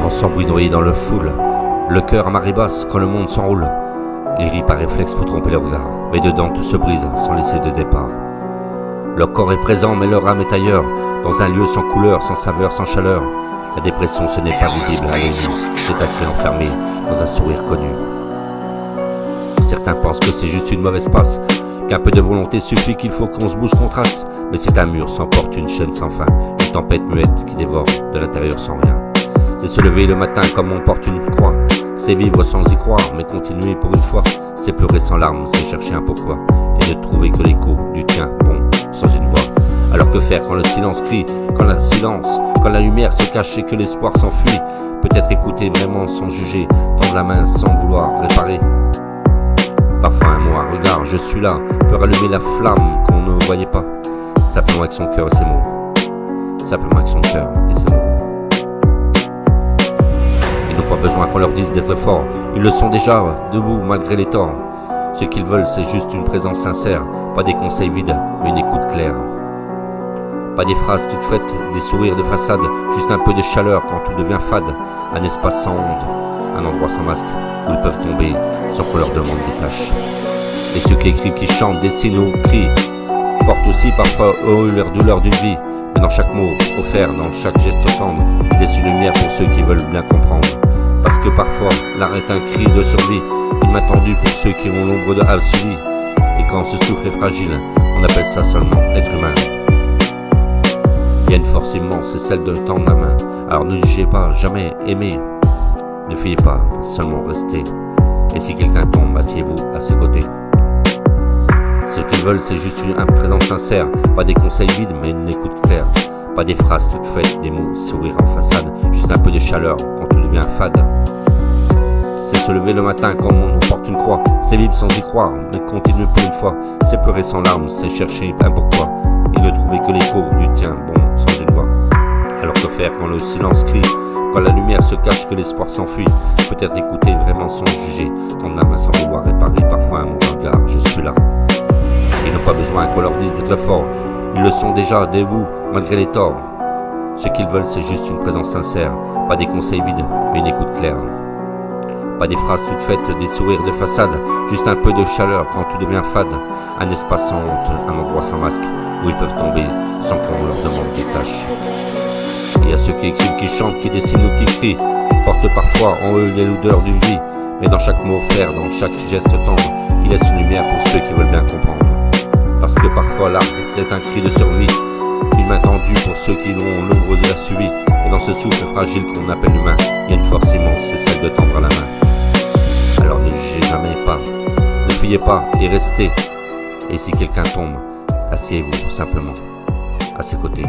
Rarement sans bruit noyé dans le foule, le cœur à marée basse quand le monde s'enroule. Ils rient par réflexe pour tromper le regard, mais dedans tout se brise sans laisser de départ. Leur corps est présent mais leur âme est ailleurs, dans un lieu sans couleur, sans saveur, sans chaleur. La dépression ce n'est pas visible à l'œil nu, c'est un cri enfermé dans un sourire connu. Certains pensent que c'est juste une mauvaise passe, qu'un peu de volonté suffit, qu'il faut qu'on se bouge, qu'on trace. Mais c'est un mur sans porte, une chaîne sans fin, une tempête muette qui dévore de l'intérieur sans rien. C'est se lever le matin comme on porte une croix, c'est vivre sans y croire, mais continuer pour une fois. C'est pleurer sans larmes, c'est chercher un pourquoi, et ne trouver que l'écho du tien, bon, sans une voix. Alors que faire quand le silence crie, quand la lumière se cache et que l'espoir s'enfuit? Peut-être écouter vraiment sans juger, tendre la main sans vouloir réparer. Parfois un mot, un regard, je suis là, peut rallumer la flamme qu'on ne voyait pas. Simplement avec son cœur et ses mots. Simplement avec son cœur et ses mots. Ils n'ont pas besoin qu'on leur dise d'être forts, ils le sont déjà, debout malgré les torts. Ce qu'ils veulent c'est juste une présence sincère, pas des conseils vides, mais une écoute claire. Pas des phrases toutes faites, des sourires de façade, juste un peu de chaleur quand tout devient fade. Un espace sans onde, un endroit sans masque, où ils peuvent tomber sans qu'on leur demande des tâches. Et ceux qui écrivent, qui chantent, dessinent ou crient, portent aussi parfois eux leur douleur d'une vie. Mais dans chaque mot offert, dans chaque geste tendre, ils laissent une lumière pour ceux qui veulent bien comprendre. Parce que parfois, l'art est un cri de survie, une main tendue pour ceux qui ont l'ombre de Al suivi. Et quand ce souffle est fragile, on appelle ça seulement être humain. Il y a une force immense, c'est celle de tendre la main. Alors ne jugez pas, jamais aimez. Ne fuyez pas, seulement restez. Et si quelqu'un tombe, asseyez-vous à ses côtés. Ce qu'ils veulent, c'est juste une présence sincère, pas des conseils vides, mais une écoute claire. Pas des phrases toutes faites, des mots, sourires en façade, juste un peu de chaleur quand tout devient fade. C'est se lever le matin quand on porte une croix, c'est vivre sans y croire, mais continuer pour une fois. C'est pleurer sans larmes, c'est chercher un pourquoi, et ne trouver que l'écho du tien, bon, sans une voix. Alors que faire quand le silence crie, quand la lumière se cache, que l'espoir s'enfuit? Peut-être écouter vraiment sans juger, tendre la main sans vouloir réparer, parfois un mot, un regard, je suis là. Ils n'ont pas besoin qu'on leur dise d'être forts, ils le sont déjà, debout, malgré les torts. Ce qu'ils veulent c'est juste une présence sincère, pas des conseils vides, mais une écoute claire. Pas des phrases toutes faites, des sourires de façade, juste un peu de chaleur quand tout devient fade. Un espace sans honte, un endroit sans masque, où ils peuvent tomber sans qu'on leur demande des tâches. Il y a ceux qui écrivent, qui chantent, qui dessinent ou qui crient, portent parfois en eux les l'odeur d'une vie. Mais dans chaque mot offert, dans chaque geste tendre, ils laissent une lumière pour ceux qui veulent bien comprendre. Parce que parfois l'art, c'est un cri de survie, une main tendue pour ceux qui l'ont l'ombre de la suivi. Et dans ce souffle fragile qu'on appelle humain, il y a une force immense, c'est celle de tendre la main. Alors ne jugez jamais pas, ne fuyez pas et restez. Et si quelqu'un tombe, asseyez-vous simplement à ses côtés.